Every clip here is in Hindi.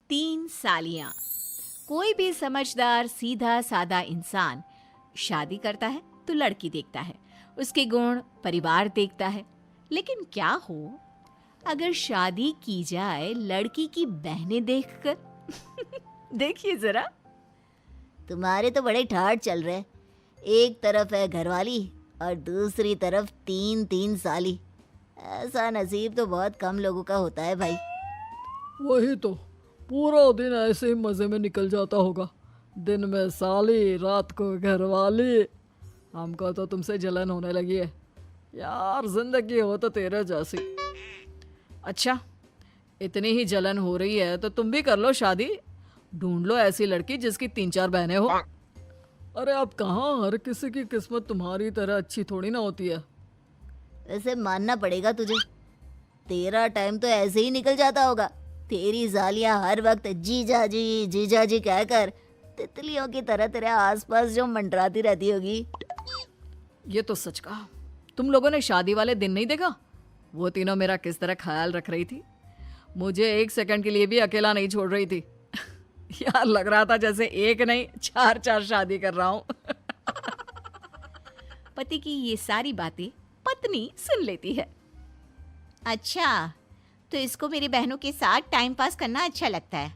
तीन सालियां। कोई भी समझदार सीधा साधा इंसान शादी करता है तो लड़की देखता है, उसके गुण परिवार देखता है। लेकिन क्या हो अगर शादी की जाए लड़की की बहनें देखकर? देखिए जरा। तुम्हारे तो बड़े ठाठ चल रहे। एक तरफ है घरवाली और दूसरी तरफ तीन तीन साली। ऐसा नसीब तो बहुत कम लोगों का होता है भाई। वही तो, पूरा दिन ऐसे ही मज़े में निकल जाता होगा। दिन में साली, रात को घरवाली। हमको तो तुमसे जलन होने लगी है यार, जिंदगी हो तो तेरे जैसी। अच्छा, इतनी ही जलन हो रही है तो तुम भी कर लो शादी। ढूंढ लो ऐसी लड़की जिसकी 3-4 बहनें हो। अरे अब कहाँ हर किसी की किस्मत तुम्हारी तरह अच्छी थोड़ी ना होती है। वैसे मानना पड़ेगा तुझे, तेरा टाइम तो ऐसे ही निकल जाता होगा। तेरी सालियां हर वक्त जीजा जी कहकर तितलियों की तरह तेरे आसपास जो मंडराती रहती होगी। ये तो सच कहा। तुम लोगों ने शादी वाले दिन नहीं देखा, वो तीनों मेरा किस तरह ख्याल रख रही थी। मुझे 1 सेकंड के लिए भी अकेला नहीं छोड़ रही थी। यार लग रहा था जैसे एक नहीं 4-4 शादी कर रहा हूँ। पति की ये सारी बातें पत्नी सुन लेती है। अच्छा, तो इसको मेरी बहनों के साथ टाइम पास करना अच्छा लगता है।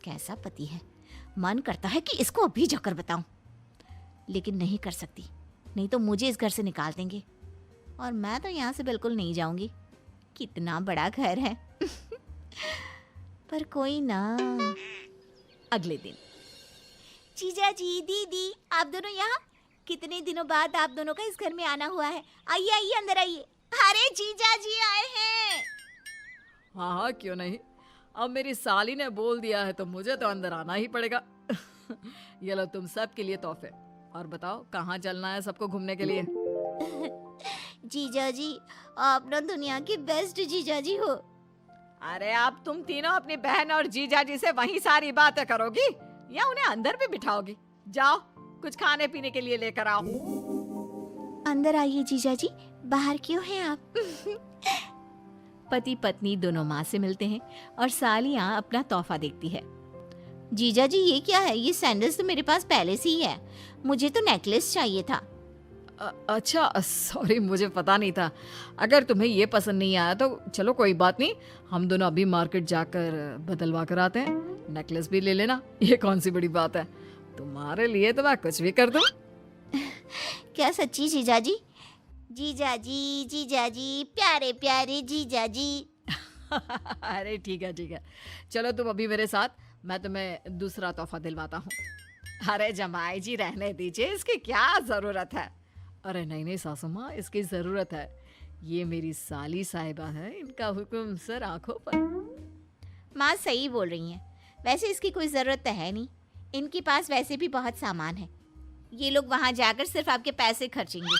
कैसा पति है, मन करता है कि इसको अभी जाकर बताऊं, लेकिन नहीं कर सकती, नहीं तो मुझे इस घर से निकाल देंगे और मैं तो यहाँ से बिल्कुल नहीं जाऊंगी। कितना बड़ा घर है। पर कोई ना। अगले दिन। जीजा जी, दीदी, आप दोनों यहाँ? कितने दिनों बाद आप दोनों का इस घर में आना हुआ है। आइए आइए, अंदर आइए। अरे जीजा जी आए हैं। हाँ हाँ, क्यों नहीं। अब मेरी साली ने बोल दिया है तो मुझे तो अंदर आना ही पड़ेगा। ये लो तुम सब के लिए तोहफे। और बताओ कहाँ चलना है सबको घूमने के लिए? जीजा जी, आप ना दुनिया की बेस्ट जीजा जी हो। अरे आप तुम तीनों अपनी बहन और जीजा जी से वही सारी बातें करोगी या उन्हें अंदर भी बिठाओगी? जाओ कुछ खाने पीने के लिए लेकर आओ। अंदर आइए जीजा जी, बाहर क्यों हैं आप? पति पत्नी दोनों माँ से मिलते हैं और सालियाँ अपना तोहफा देखती है। जीजा जी ये क्या है? ये सैंडल्स तो मेरे पास पहले से ही है। मुझे तो नेकलेस चाहिए था। अच्छा सॉरी, मुझे पता नहीं था। अगर तुम्हें ये पसंद नहीं आया तो चलो कोई बात नहीं, हम दोनों अभी मार्केट जाकर बदलवा कर आते हैं। नेकलेस भी ले लेना, ये कौन सी बड़ी बात है। तुम्हारे लिए तो मैं कुछ भी कर दूं। क्या सच्ची जीजा जी? जीजा जी, प्यारे प्यारे जीजा जी। अरे ठीक है, चलो तुम अभी मेरे साथ, मैं तुम्हें दूसरा तोहफा दिलवाता हूँ। अरे जमाई जी रहने दीजिए, इसकी क्या जरूरत है? अरे नहीं सासू माँ, इसकी ज़रूरत है। ये मेरी साली साहिबा है, इनका हुक्म सर आंखों पर। माँ सही बोल रही हैं। वैसे इसकी कोई ज़रूरत तो है नहीं, इनके पास वैसे भी बहुत सामान है। ये लोग वहाँ जाकर सिर्फ आपके पैसे खर्चेंगे।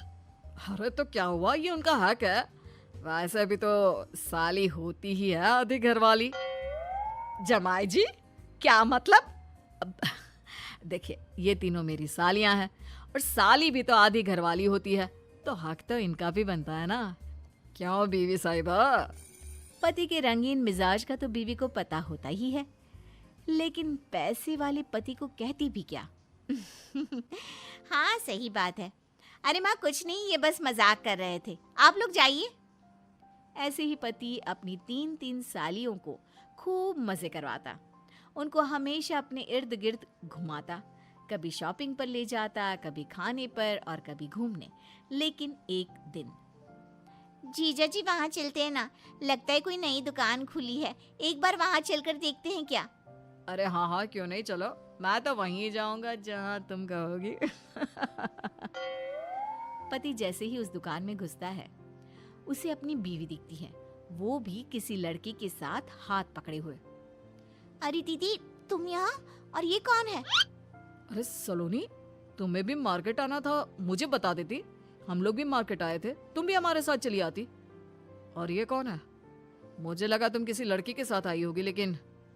अरे तो क्या हुआ, ये उनका हक है। वैसे भी तो साली होती ही है आधी घरवाली। जमाई जी क्या मतलब? देखिए ये तीनों मेरी सालियां हैं और साली भी तो आधी घरवाली होती है, तो हक तो इनका भी बनता है ना। क्यों बीवी साहिबा? पति के रंगीन मिजाज का तो बीवी को पता होता ही है, लेकिन पैसे वाले पति को कहती भी क्या। हाँ सही बात है। अरे माँ कुछ नहीं, ये बस मजाक कर रहे थे, आप लोग जाइए। ऐसे ही पति अपनी 3-3 सालियों को खूब मजे करवाता, उनको हमेशा अपने इर्द गिर्द घुमाता, कभी शॉपिंग पर ले जाता, कभी खाने पर और कभी घूमने। लेकिन एक दिन, जीजा जी वहाँ चलते हैं ना, लगता है कोई नई दुकान खुली है, एक बार वहाँ चलकर देखते हैं क्या? अरे हाँ हाँ क्यों नहीं, चलो। मैं तो वहीं जाऊंगा जहाँ तुम कहोगी। पति जैसे ही उस दुकान में घुसता है, उसे अपनी बीवी दिखती है, वो भी किसी लड़के के साथ हाथ पकड़े हुए। अरे दीदी तुम यहाँ, और ये कौन है? अरे सलोनी, तुम्हें भी मार्केट आना था, मुझे बता देती। हम लोग भी मार्केट आए थे, तुम भी हमारे साथ चली आती। और ये कौन है? मुझे लगा तुम किसी लड़की के साथ आई होगी, लेकिन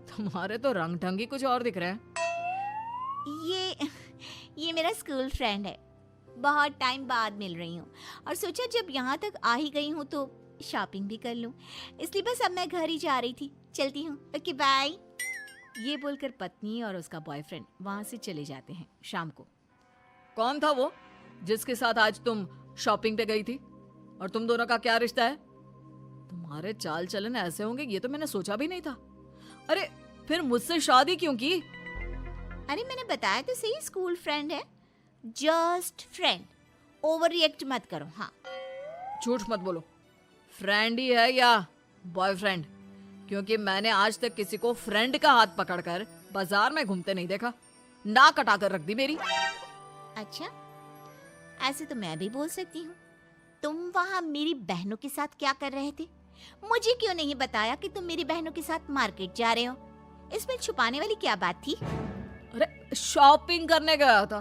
तुम्हारे तो रंग ढंग ही कुछ और दिख रहे हैं। ये मेरा स्कूल फ्रेंड है, बहुत टाइम बाद मिल रही हूँ और सोचा जब यहाँ तक आ ही गई हूँ तो शॉपिंग भी कर लूँ, इसलिए बस अब मैं घर ही जा रही थी। चलती हूँ, ओके बाय। ये बोलकर पत्नी और उसका बॉयफ्रेंड वहां से चले जाते हैं। शाम को कौन था वो जिसके साथ आज तुम शॉपिंग पे गई थी? और तुम दोनों का क्या रिश्ता है? तुम्हारे चाल चलन ऐसे होंगे ये तो मैंने सोचा भी नहीं था। अरे फिर मुझसे शादी क्यों की? अरे मैंने बताया तो सही, स्कूल फ्रेंड है, जस्ट फ्रेंड, ओवर रिएक्ट मत करो। हाँ झूठ मत बोलो, फ्रेंड ही है या बॉयफ्रेंड? क्योंकि मैंने आज तक किसी को फ्रेंड का हाथ पकड़कर बाजार में घूमते नहीं देखा। नाक कटा कर रख दी मेरी। अच्छा, ऐसे तो मैं भी बोल सकती हूँ। तुम वहाँ मेरी बहनों के साथ क्या कर रहे थे? मुझे क्यों नहीं बताया कि तुम मेरी बहनों के साथ मार्केट जा रहे हो? इसमें छुपाने वाली क्या बात थी? अरे शॉपिंग करने गया था।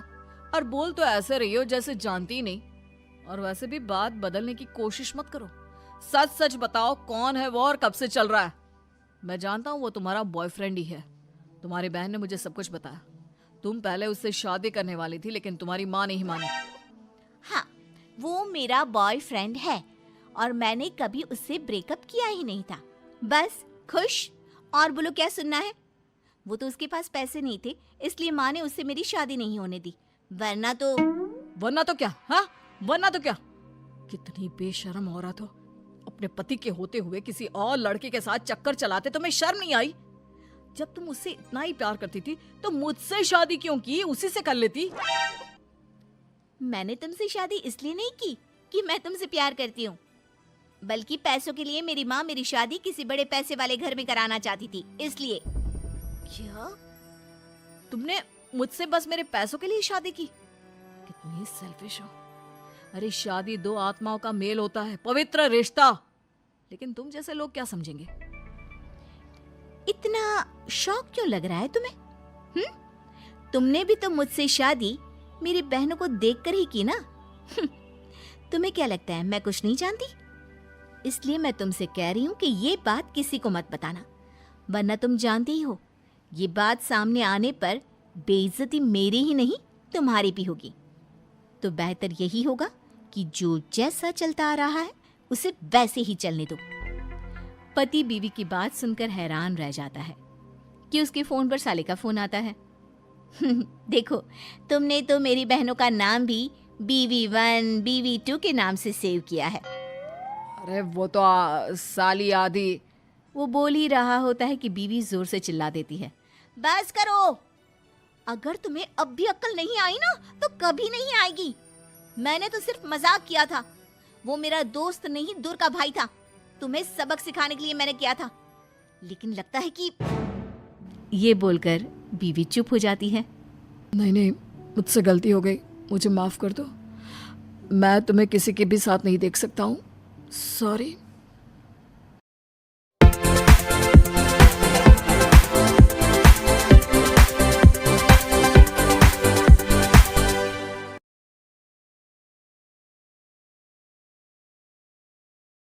और बोल तो ऐसे रही हो जैसे जानती ही नहीं। और वैसे भी बात बदलने की कोशिश मत करो। सच सच बताओ, कौन है वो और कब से चल रहा है? मैं जानता हूँ वो तुम्हारा बॉयफ्रेंड ही है। तुम्हारी बहन ने मुझे सब कुछ बताया। तुम पहले उससे शादी करने वाली थी लेकिन तुम्हारी माँ नहीं मानी। हाँ, वो मेरा बॉयफ्रेंड है और मैंने कभी उससे ब्रेकअप किया ही नहीं था। बस खुश। और बोलो क्या सुनना है? वो तो उसके पास पैसे नहीं थे, इसलिए माँ ने उससे मेरी शादी नहीं होने दी। वरना तो क्या? हाँ, वरना तो क्या? कितनी बेशर्म औरत हो। अपने पति के होते हुए किसी और लड़के के साथ चक्कर चलाते तुम्हें शर्म नहीं आई? जब तुम उससे इतना ही प्यार करती थी तो मुझसे शादी क्यों की? उसी से कर लेती। मैंने तुमसे शादी इसलिए नहीं की कि मैं तुमसे प्यार करती हूँ, बल्कि पैसों के लिए मेरी माँ मेरी शादी किसी बड़े पैसे वाले घर में कराना चाहती थी, इसलिए। क्या? तुमने मुझसे बस मेरे पैसों के लिए शादी की? कितनी सेल्फिश हो। अरे शादी दो आत्माओं का मेल होता है, पवित्र रिश्ता। लेकिन तुम जैसे लोग क्या समझेंगे? इतना शौक क्यों लग रहा है तुम्हें? तुमने भी तो मुझसे शादी मेरी बहनों को देखकर ही की ना। तुम्हें क्या लगता है मैं कुछ नहीं जानती? इसलिए मैं तुमसे कह रही हूँ कि ये बात किसी को मत बताना, वरना तुम जानती ही हो ये बात सामने आने पर बेइज्जती मेरी ही नहीं तुम्हारी भी होगी। तो बेहतर यही होगा कि जो जैसा चलता आ रहा है उसे वैसे ही चलने दो। पति बीवी की बात सुनकर हैरान रह जाता है कि उसके फोन पर साले का फोन आता है। देखो, तुमने तो मेरी बहनों का नाम भी BV1 BV2 के नाम से सेव किया है। अरे वो तो साली आदि। वो बोल ही रहा होता है कि बीवी जोर से चिल्ला देती है, बस करो। अगर तुम्हें अब भी अक्ल नहीं आई ना तो कभी नहीं आएगी। मैंने तो सिर्फ मजाक किया था, वो मेरा दोस्त नहीं दूर का भाई था। तुम्हें सबक सिखाने के लिए मैंने किया था, लेकिन लगता है कि। ये बोलकर बीवी चुप हो जाती है। नहीं, मुझसे गलती हो गई, मुझे माफ कर दो। मैं तुम्हें किसी के भी साथ नहीं देख सकता हूँ। सॉरी।